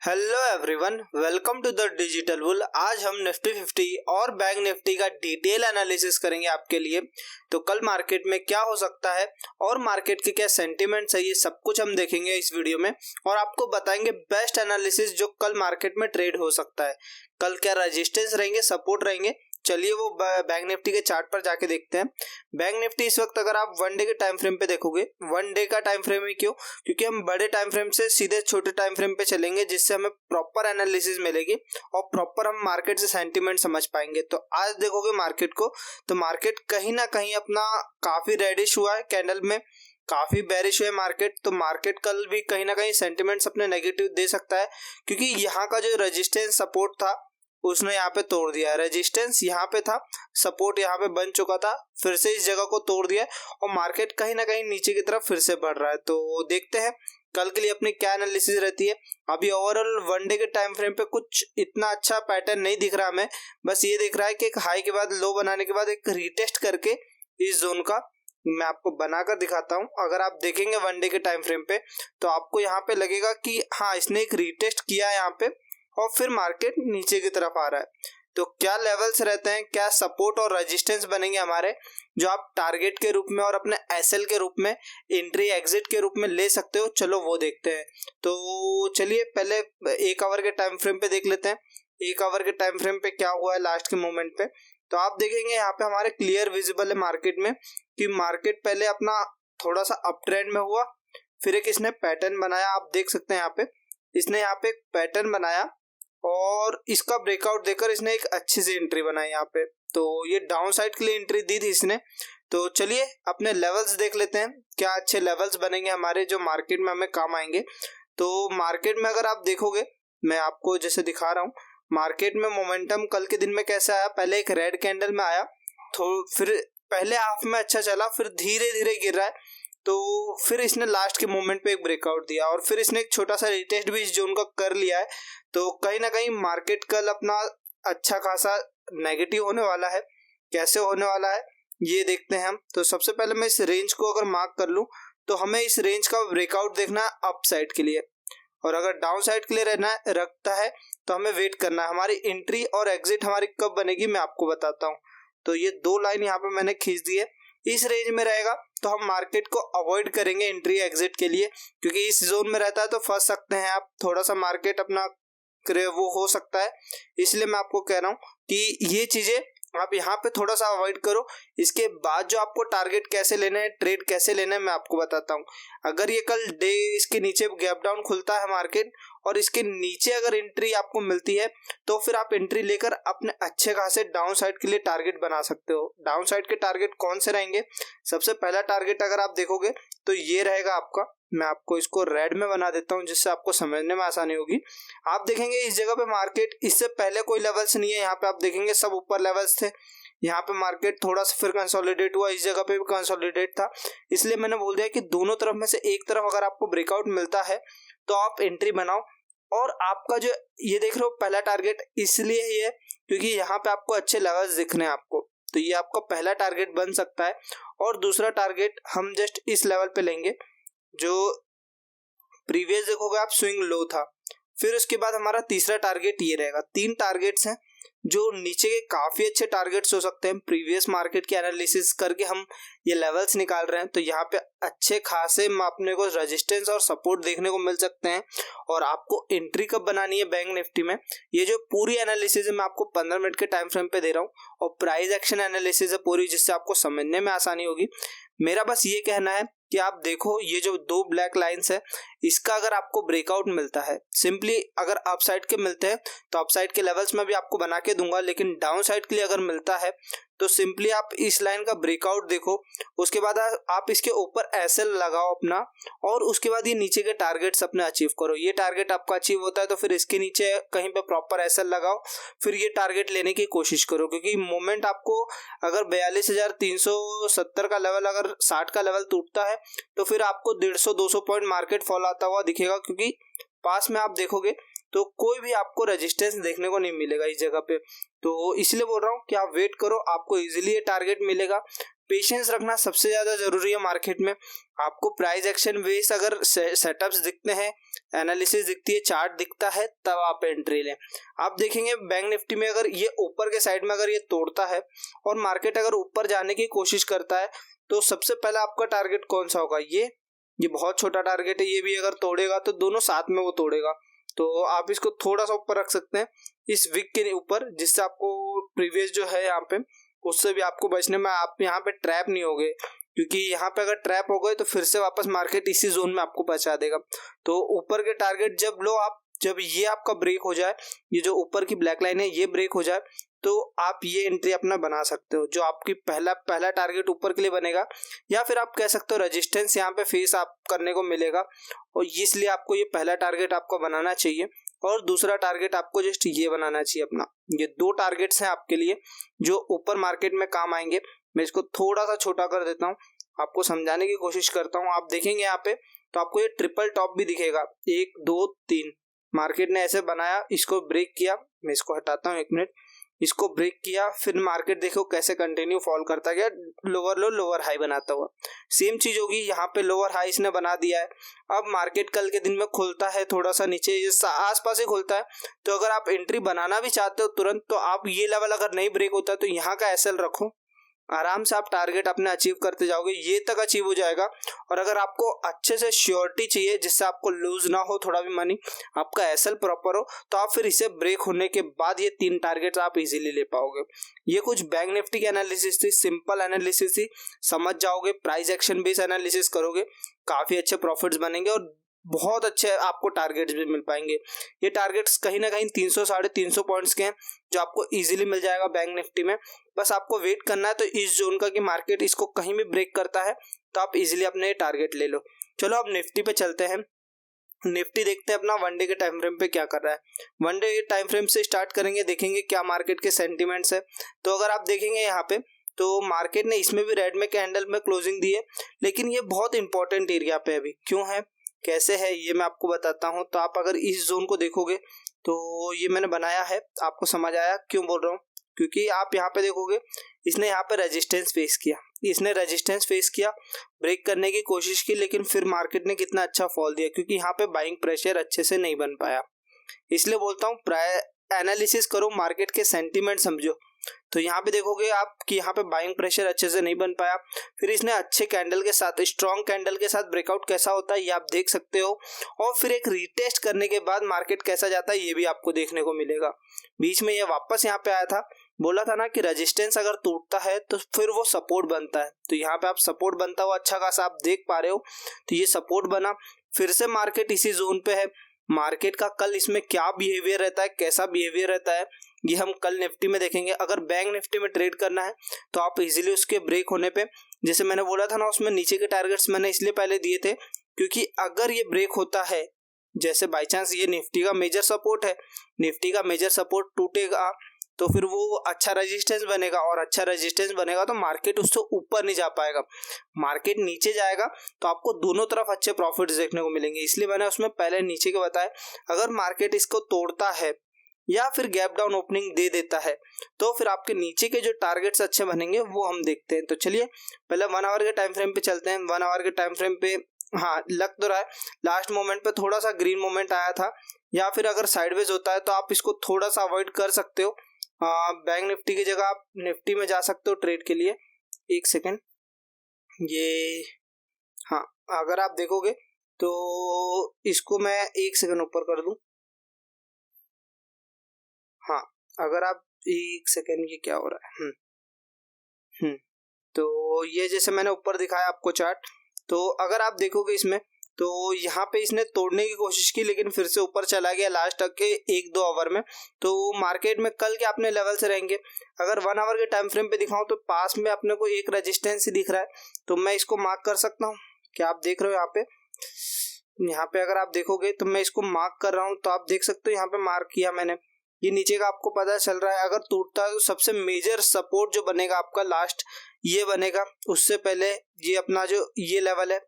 Hello everyone, welcome to the digital bull. आज हम Nifty 50 और बैंक निफ्टी का डिटेल एनालिसिस करेंगे आपके लिए। तो कल मार्केट में क्या हो सकता है और मार्केट के क्या सेंटिमेंट्स है, ये सब कुछ हम देखेंगे इस वीडियो में और आपको बताएंगे बेस्ट एनालिसिस जो कल मार्केट में ट्रेड हो सकता है। कल क्या रेजिस्टेंस रहेंगे, सपोर्ट रहेंगे, चलिए वो बैंक निफ्टी के चार्ट पर जाके देखते हैं। बैंक निफ्टी इस वक्त अगर आप वन डे के टाइम फ्रेम पे देखोगे, वन डे का टाइम फ्रेम ही क्यों, क्योंकि हम बड़े टाइम फ्रेम से सीधे छोटे टाइम फ्रेम पे चलेंगे जिससे हमें प्रॉपर एनालिसिस मिलेगी और प्रॉपर हम मार्केट से सेंटीमेंट समझ पाएंगे। तो आज देखोगे मार्केट को, तो मार्केट कहीं ना कहीं अपना काफी रेडिश हुआ है, कैंडल में काफी बेरिश हुआ है मार्केट। तो मार्केट कल भी कहीं ना कहीं सेंटिमेंट्स अपने नेगेटिव दे सकता है, क्योंकि यहाँ का जो रेजिस्टेंस सपोर्ट था उसने यहाँ पे तोड़ दिया। रेजिस्टेंस यहाँ पे था, सपोर्ट यहाँ पे बन चुका था, फिर से इस जगह को तोड़ दिया और मार्केट कहीं ना कहीं नीचे की तरफ फिर से बढ़ रहा है। तो देखते हैं कल के लिए अपनी क्या एनालिसिस रहती है। अभी ओवरऑल वन डे के टाइम फ्रेम पे कुछ इतना अच्छा पैटर्न नहीं दिख रहा हमें, बस ये दिख रहा है कि एक हाई के बाद लो बनाने के बाद एक रीटेस्ट करके इस जोन का मैं आपको बनाकर दिखाता हूं। अगर आप देखेंगे वन डे के टाइम फ्रेम पे तो आपको यहाँ पे लगेगा कि हाँ, इसने एक रीटेस्ट किया है यहाँ पे और फिर मार्केट नीचे की तरफ आ रहा है। तो क्या लेवल्स रहते हैं, क्या सपोर्ट और रेजिस्टेंस बनेंगे हमारे, जो आप टारगेट के रूप में और अपने एसएल के रूप में, एंट्री एग्जिट के रूप में ले सकते हो, चलो वो देखते हैं। तो चलिए पहले एक आवर के टाइम फ्रेम पे देख लेते हैं। एक आवर के टाइम फ्रेम पे क्या हुआ है लास्ट के मोमेंट पे। तो आप देखेंगे यहाँ पे हमारे क्लियर विजिबल है मार्केट में कि मार्केट पहले अपना थोड़ा सा अप ट्रेंड में हुआ, फिर एक इसने पैटर्न बनाया। आप देख सकते हैं यहाँ पे इसने यहाँ पे एक पैटर्न बनाया और इसका ब्रेकआउट देकर इसने एक अच्छी सी एंट्री बनाई यहाँ पे। तो ये डाउन साइड के लिए एंट्री दी थी इसने। तो चलिए अपने लेवल्स देख लेते हैं, क्या अच्छे लेवल्स बनेंगे हमारे जो मार्केट में हमें काम आएंगे। तो मार्केट में अगर आप देखोगे, मैं आपको जैसे दिखा रहा हूँ, मार्केट में मोमेंटम कल के दिन में कैसे आया, पहले एक रेड कैंडल में आया, तो फिर पहले हाफ में अच्छा चला, फिर धीरे धीरे गिर रहा है। तो फिर इसने लास्ट के मोमेंट पे एक ब्रेकआउट दिया और फिर इसने एक छोटा सा रिटेस्ट भी इस जोन का कर लिया है। तो कहीं ना कहीं मार्केट कल अपना अच्छा खासा नेगेटिव होने वाला है। कैसे होने वाला है ये देखते हैं हम। तो सबसे पहले मैं इस रेंज को अगर मार्क कर लूं तो हमें इस रेंज का ब्रेकआउट देखना है अप साइड के लिए, और अगर डाउन साइड के लिए रखता है तो हमें वेट करना है। हमारी एंट्री और एग्जिट हमारी कब बनेगी मैं आपको बताता हूँ। तो ये दो लाइन यहाँ पे मैंने खींच दी है। इस रेंज में रहेगा तो हम मार्केट को अवॉइड करेंगे एंट्री एग्जिट के लिए, क्योंकि इस जोन में रहता है तो फंस सकते हैं आप, थोड़ा सा मार्केट अपना वो हो सकता है। इसलिए मैं आपको कह रहा हूँ कि ये चीजें आप यहाँ पे थोड़ा सा अवॉइड करो। इसके बाद जो आपको टारगेट कैसे लेना है, ट्रेड कैसे लेना है, मैं आपको बताता हूँ। अगर ये कल डे इसके नीचे गैप डाउन खुलता है मार्केट और इसके नीचे अगर एंट्री आपको मिलती है तो फिर आप एंट्री लेकर अपने अच्छे खासे डाउन साइड के लिए टारगेट बना सकते हो। डाउन साइड के टारगेट कौन से रहेंगे, सबसे पहला टारगेट अगर आप देखोगे तो ये रहेगा आपका, मैं आपको इसको रेड में बना देता हूँ जिससे आपको समझने में आसानी होगी। आप देखेंगे इस जगह पे मार्केट, इससे पहले कोई लेवल्स नहीं है, यहाँ पे आप देखेंगे सब ऊपर लेवल्स थे। यहाँ पे मार्केट थोड़ा सा फिर कंसोलिडेट हुआ, इस जगह पे भी कंसोलिडेट था। इसलिए मैंने बोल दिया कि दोनों तरफ में से एक तरफ अगर आपको ब्रेकआउट मिलता है तो आप एंट्री बनाओ। और आपका जो ये देख रहे हो पहला टारगेट इसलिए ही है क्योंकि यहाँ पे आपको अच्छे लेवल्स दिख रहे हैं आपको, तो ये आपका पहला टारगेट बन सकता है। और दूसरा टारगेट हम जस्ट इस लेवल पे लेंगे जो प्रीवियस देखोगे आप स्विंग लो था। फिर उसके बाद हमारा तीसरा टारगेट ये रहेगा। तीन टारगेट्स हैं जो नीचे के काफी अच्छे टारगेट्स हो सकते हैं। प्रीवियस मार्केट की एनालिसिस करके हम ये लेवल्स निकाल रहे हैं, तो यहाँ पे अच्छे खासे अपने को रेजिस्टेंस और सपोर्ट देखने को मिल सकते हैं। और आपको एंट्री कब बनानी है बैंक निफ्टी में, ये जो पूरी एनालिसिस है मैं आपको 15 मिनट के टाइम फ्रेम पे दे रहा हूँ और प्राइस एक्शन एनालिसिस है पूरी, जिससे आपको समझने में आसानी होगी। मेरा बस ये कहना है कि आप देखो ये जो दो ब्लैक लाइंस है, इसका अगर आपको ब्रेकआउट मिलता है, सिंपली अगर अपसाइड के मिलते हैं तो अपसाइड के लेवल्स मैं भी आपको बना के दूंगा, लेकिन डाउन साइड के लिए अगर मिलता है तो सिंपली आप इस लाइन का ब्रेकआउट देखो, उसके बाद आप इसके ऊपर एसएल लगाओ अपना, और उसके बाद ये नीचे के टारगेट्स अपने अचीव करो। ये टारगेट आपका अचीव होता है तो फिर इसके नीचे कहीं पे प्रॉपर एसएल लगाओ, फिर ये टारगेट लेने की कोशिश करो। क्योंकि मोमेंट आपको अगर 42,370 का लेवल, अगर 60 का लेवल टूटता है तो फिर आपको 150-200 पॉइंट मार्केट फॉल आता हुआ दिखेगा, क्योंकि पास में आप देखोगे तो कोई भी आपको रेजिस्टेंस देखने को नहीं मिलेगा इस जगह पे। तो इसलिए बोल रहा हूँ कि आप वेट करो, आपको इजीली ये टारगेट मिलेगा। पेशेंस रखना सबसे ज़्यादा ज़रूरी है मार्केट में। आपको प्राइस एक्शन बेस अगर सेटअप्स दिखते हैं, एनालिसिस दिखती है, चार्ट दिखता है, तब आप एंट्री लें। आप देखेंगे बैंक निफ्टी में अगर ये ऊपर के साइड में अगर ये तोड़ता है और मार्केट अगर ऊपर जाने की कोशिश करता है तो सबसे पहला आपका टारगेट कौन सा होगा? ये बहुत छोटा टारगेट है, ये भी अगर तोड़ेगा तो दोनों साथ में वो तोड़ेगा। तो आप इसको थोड़ा सा ऊपर रख सकते हैं इस वीक के ऊपर, जिससे आपको प्रीवियस जो है यहाँ पे उससे भी आपको बचने में, आप यहाँ पे ट्रैप नहीं होगे, क्योंकि यहाँ पे अगर ट्रैप हो गए तो फिर से वापस मार्केट इसी जोन में आपको पहुंचा देगा। तो ऊपर के टारगेट जब लो आप, जब ये आपका ब्रेक हो जाए, ये जो ऊपर की ब्लैक लाइन है ये ब्रेक हो जाए, तो आप ये एंट्री अपना बना सकते हो, जो आपकी पहला टारगेट ऊपर के लिए बनेगा, या फिर आप कह सकते हो रेजिस्टेंस यहाँ पे फेस आप करने को मिलेगा, और इसलिए आपको ये पहला टारगेट आपको बनाना चाहिए और दूसरा टारगेट आपको जस्ट ये बनाना चाहिए अपना। ये दो टारगेट्स हैं आपके लिए जो ऊपर मार्केट में काम आएंगे। मैं इसको थोड़ा सा छोटा कर देता हूँ, आपको समझाने की कोशिश करता हूँ। आप देखेंगे यहाँ पे तो आपको ये ट्रिपल टॉप भी दिखेगा, 1 2 3 मार्केट ने ऐसे बनाया, इसको ब्रेक किया, मैं इसको हटाता हूँ 1 मिनट, इसको ब्रेक किया, फिर मार्केट देखो कैसे कंटिन्यू फॉल करता गया, लोअर लो लोअर हाई बनाता हुआ। सेम चीज होगी यहाँ पे, लोअर हाई इसने बना दिया है। अब मार्केट कल के दिन में खुलता है थोड़ा सा नीचे आसपास ही खुलता है, तो अगर आप एंट्री बनाना भी चाहते हो तुरंत, तो आप ये लेवल अगर नहीं ब्रेक होता है तो यहाँ का एसएल रखो, आराम से आप टारगेट अपने अचीव करते जाओगे, ये तक अचीव हो जाएगा। और अगर आपको अच्छे से श्योरिटी चाहिए जिससे आपको लूज ना हो थोड़ा भी मनी, आपका एसएल प्रॉपर हो, तो आप फिर इसे ब्रेक होने के बाद ये 3 टारगेट आप इजीली ले पाओगे। ये कुछ बैंक निफ्टी की एनालिसिस थी, सिंपल एनालिसिस थी, समझ जाओगे, प्राइस एक्शन बेस्ड एनालिसिस करोगे, काफी अच्छे प्रॉफिट्स बनेंगे और बहुत अच्छे आपको टारगेट्स भी मिल पाएंगे। ये टारगेट्स कहीं ना कहीं 300 350 पॉइंट्स के हैं, जो आपको इजीली मिल जाएगा बैंक निफ्टी में। बस आपको वेट करना है तो इस जोन का कि मार्केट इसको कहीं भी ब्रेक करता है तो आप इजीली अपने टारगेट ले लो। चलो अब निफ्टी पे चलते हैं। निफ्टी देखते हैं अपना वन डे के टाइम फ्रेम पे क्या कर रहा है। वन डे टाइम फ्रेम से स्टार्ट करेंगे, देखेंगे क्या मार्केट के सेंटिमेंट्स है। तो अगर आप देखेंगे यहाँ पे तो मार्केट ने इसमें भी रेड में कैंडल में क्लोजिंग दी है, लेकिन ये बहुत इंपॉर्टेंट एरिया पे अभी क्यों है, कैसे है, ये मैं आपको बताता हूँ। तो आप अगर इस जोन को देखोगे तो ये मैंने बनाया है, आपको समझ आया क्यों बोल रहा हूँ, क्योंकि आप यहाँ पे देखोगे इसने यहाँ पे रेजिस्टेंस फेस किया, इसने रेजिस्टेंस फेस किया, ब्रेक करने की कोशिश की, लेकिन फिर मार्केट ने कितना अच्छा फॉल दिया, क्योंकि यहाँ पे बाइंग प्रेशर अच्छे से नहीं बन पाया। इसलिए बोलता हूँ प्राय एनालिसिस करो, मार्केट के सेंटीमेंट समझो। तो यहाँ पे देखोगे आप कि यहाँ पे बाइंग प्रेशर अच्छे से नहीं बन पाया, फिर इसने अच्छे कैंडल के साथ, स्ट्रॉन्ग कैंडल के साथ ब्रेकआउट कैसा होता है ये आप देख सकते हो, और फिर एक रीटेस्ट करने के बाद मार्केट कैसा जाता है ये भी आपको देखने को मिलेगा। बीच में ये वापस यहाँ पे आया था, बोला था ना कि रेजिस्टेंस अगर टूटता है तो फिर वो सपोर्ट बनता है, तो यहाँ पे आप सपोर्ट बनता हुआ अच्छा खासा आप देख पा रहे हो। तो ये सपोर्ट बना, फिर से मार्केट इसी जोन पे है। मार्केट का कल इसमें क्या बिहेवियर रहता है, कैसा बिहेवियर रहता है, ये हम कल निफ्टी में देखेंगे। अगर बैंक निफ्टी में ट्रेड करना है तो आप इजीली उसके ब्रेक होने पे, जैसे मैंने बोला था ना, उसमें नीचे के टारगेट्स मैंने इसलिए पहले दिए थे क्योंकि अगर ये ब्रेक होता है, जैसे बाई चांस ये निफ्टी का मेजर सपोर्ट है, निफ्टी का मेजर सपोर्ट टूटेगा तो फिर वो अच्छा रेजिस्टेंस बनेगा, और अच्छा रेजिस्टेंस बनेगा तो मार्केट उससे ऊपर नहीं जा पाएगा, मार्केट नीचे जाएगा तो आपको दोनों तरफ अच्छे प्रॉफिट्स देखने को मिलेंगे। इसलिए मैंने उसमें पहले नीचे के बताया, अगर मार्केट इसको तोड़ता है या फिर गैप डाउन ओपनिंग दे देता है तो फिर आपके नीचे के जो टारगेट्स अच्छे बनेंगे वो हम देखते हैं। तो चलिए पहले 1 आवर के टाइम फ्रेम पे चलते हैं। 1 आवर के टाइम फ्रेम पे हाँ लग तो रहा है लास्ट मोमेंट पे थोड़ा सा ग्रीन मोमेंट आया था, या फिर अगर साइडवेज होता है तो आप इसको थोड़ा सा अवॉइड कर सकते हो। बैंक निफ्टी की जगह आप निफ्टी में जा सकते हो ट्रेड के लिए। 1 सेकेंड, ये हाँ अगर आप देखोगे तो इसको मैं 1 सेकेंड ऊपर कर दूं। हाँ अगर आप 1 सेकेंड, ये क्या हो रहा है, तो ये जैसे मैंने ऊपर दिखाया आपको चार्ट, तो अगर आप देखोगे इसमें तो यहाँ पे इसने तोड़ने की कोशिश की लेकिन फिर से ऊपर चला गया लास्ट तक के 1-2 आवर में। तो मार्केट में कल के अपने लेवल से रहेंगे। अगर 1 आवर के टाइम फ्रेम पे दिखाऊं तो पास में अपने को एक रेजिस्टेंस ही दिख रहा है, तो मैं इसको मार्क कर सकता हूँ। क्या आप देख रहे हो यहाँ पे अगर आप देखोगे तो मैं इसको मार्क कर रहा हूँ, तो आप देख सकते हो यहाँ पे मार्क किया मैंने। ये नीचे का आपको पता चल रहा है, अगर टूटता है तो सबसे मेजर सपोर्ट जो बनेगा आपका लास्ट ये बनेगा, उससे पहले ये अपना जो ये लेवल है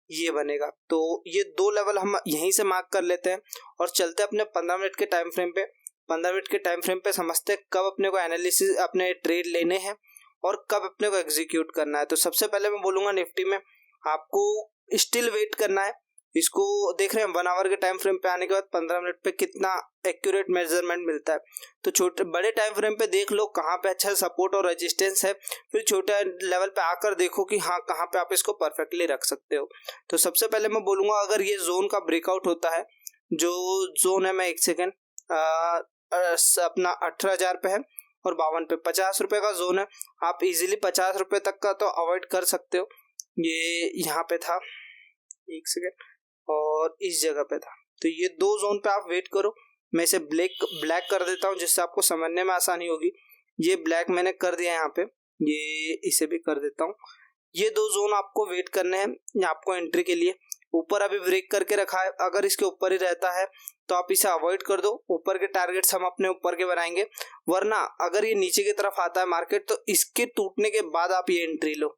ये बनेगा। तो ये 2 लेवल हम यहीं से मार्क कर लेते हैं और चलते हैं अपने 15 मिनट के टाइम फ्रेम पे। 15 मिनट के टाइम फ्रेम पे समझते हैं कब अपने को एनालिसिस अपने ट्रेड लेने हैं और कब अपने को एग्जीक्यूट करना है। तो सबसे पहले मैं बोलूँगा निफ्टी में आपको स्टिल वेट करना है। इसको देख रहे हैं 1 आवर के टाइम फ्रेम पे आने के बाद 15 मिनट पे कितना एक्यूरेट मेजरमेंट मिलता है। तो छोटे बड़े टाइम फ्रेम पे देख लो कहाँ पे अच्छा सपोर्ट और रेजिस्टेंस है, फिर छोटे लेवल पे आकर देखो कि हाँ कहाँ पे आप इसको परफेक्टली रख सकते हो। तो सबसे पहले मैं बोलूँगा अगर ये जोन का ब्रेकआउट होता है, जो जोन है मैं एक सेकेंड अपना 18,000 पे है और 52 पे 50 रुपये का जोन है, आप इजीली 50 रुपये तक का तो अवॉइड कर सकते हो। ये यहाँ पे था एक सेकेंड और इस जगह पे था, तो ये 2 जोन पे आप वेट करो। मैं इसे ब्लैक कर देता हूँ जिससे आपको समझने में आसानी होगी। ये ब्लैक मैंने कर दिया यहाँ पे, ये इसे भी कर देता हूँ। ये 2 जोन आपको वेट करने हैं आपको एंट्री के लिए। ऊपर अभी ब्रेक करके रखा है, अगर इसके ऊपर ही रहता है तो आप इसे अवॉइड कर दो। ऊपर के टारगेट्स हम अपने ऊपर के बनाएंगे, वरना अगर ये नीचे की तरफ आता है मार्केट तो इसके टूटने के बाद आप ये एंट्री लो।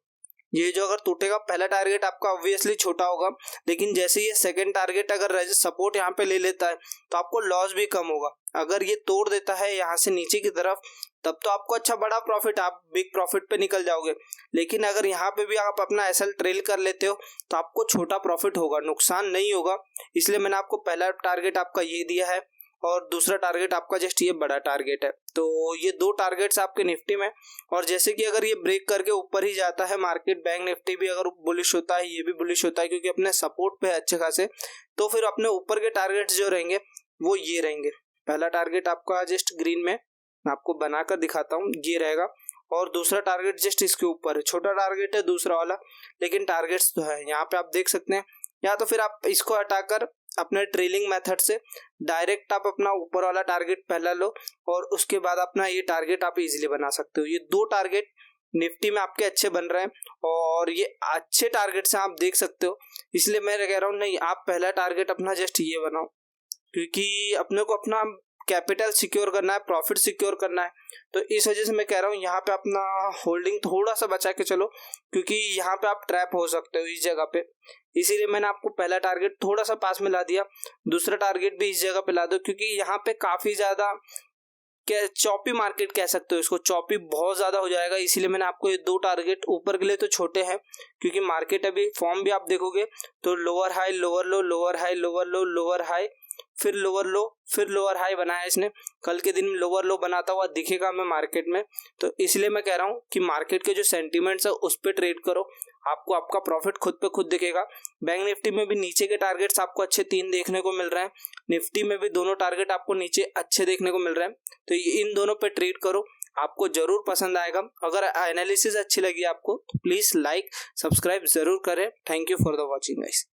ये जो अगर टूटेगा पहला टारगेट आपका ऑब्वियसली छोटा होगा, लेकिन जैसे ये सेकंड टारगेट अगर सपोर्ट यहाँ पे ले लेता है तो आपको लॉस भी कम होगा। अगर ये तोड़ देता है यहाँ से नीचे की तरफ तब तो आपको अच्छा बड़ा प्रॉफिट, आप बिग प्रॉफिट पे निकल जाओगे। लेकिन अगर यहाँ पे भी आप अपना एसएल ट्रेल कर लेते हो तो आपको छोटा प्रॉफिट होगा, नुकसान नहीं होगा। इसलिए मैंने आपको पहला टारगेट आपका ये दिया है और दूसरा टारगेट आपका जस्ट ये बड़ा टारगेट है। तो ये 2 टारगेट्स आपके निफ्टी में। और जैसे कि अगर ये ब्रेक करके ऊपर ही जाता है मार्केट, बैंक निफ्टी भी अगर बुलिश होता है, ये भी बुलिश होता है क्योंकि अपने सपोर्ट पे है अच्छे खासे, तो फिर अपने ऊपर के टारगेट्स जो रहेंगे वो ये रहेंगे। पहला टारगेट आपका जस्ट ग्रीन में मैं आपको बनाकर दिखाता हूँ, ये रहेगा। और दूसरा टारगेट जस्ट इसके ऊपर है, छोटा टारगेट है दूसरा वाला, लेकिन टारगेट्स तो है यहाँ पे आप देख सकते हैं। या तो फिर आप इसको हटाकर अपने ट्रेलिंग मेथड से डायरेक्ट आप अपना ऊपर वाला टारगेट पहला लो और उसके बाद अपना ये टारगेट आप इजीली बना सकते हो। ये 2 टारगेट निफ्टी में आपके अच्छे बन रहे हैं और ये अच्छे टारगेट से आप देख सकते हो। इसलिए मैं कह रहा हूँ नहीं, आप पहला टारगेट अपना जस्ट ये बनाओ, क्योंकि अपने को अपना कैपिटल सिक्योर करना है, प्रॉफिट सिक्योर करना है। तो इस वजह से मैं कह रहा हूँ यहाँ पे अपना होल्डिंग थोड़ा सा बचा के चलो, क्योंकि यहाँ पे आप ट्रैप हो सकते हो इस जगह पे। इसीलिए मैंने आपको पहला टारगेट थोड़ा सा पास में ला दिया, दूसरा टारगेट भी इस जगह पे ला दो, क्योंकि यहाँ पे काफी ज्यादा चॉपी मार्केट कह सकते हो इसको, चॉपी बहुत ज्यादा हो जाएगा। इसीलिए मैंने आपको ये 2 टारगेट ऊपर के लिए तो छोटे हैं, क्योंकि मार्केट अभी फॉर्म भी आप देखोगे तो लोअर हाई लोअर लो, लोअर हाई लोअर लो, लोअर हाई फिर लोअर लो, फिर लोअर हाई बनाया इसने। कल के दिन लोअर लो बनाता हुआ दिखेगा हमें मार्केट में। तो इसलिए मैं कह रहा हूँ कि मार्केट के जो सेंटीमेंट्स है उस पर ट्रेड करो, आपको आपका प्रॉफिट खुद पे खुद दिखेगा। बैंक निफ्टी में भी नीचे के टारगेट्स आपको अच्छे 3 देखने को मिल रहे हैं, निफ्टी में भी दोनों टारगेट आपको नीचे अच्छे देखने को मिल रहे हैं। तो इन दोनों पे ट्रेड करो, आपको जरूर पसंद आएगा। अगर एनालिसिस अच्छी लगी आपको तो प्लीज लाइक सब्सक्राइब जरूर करें। Thank you for the watching guys.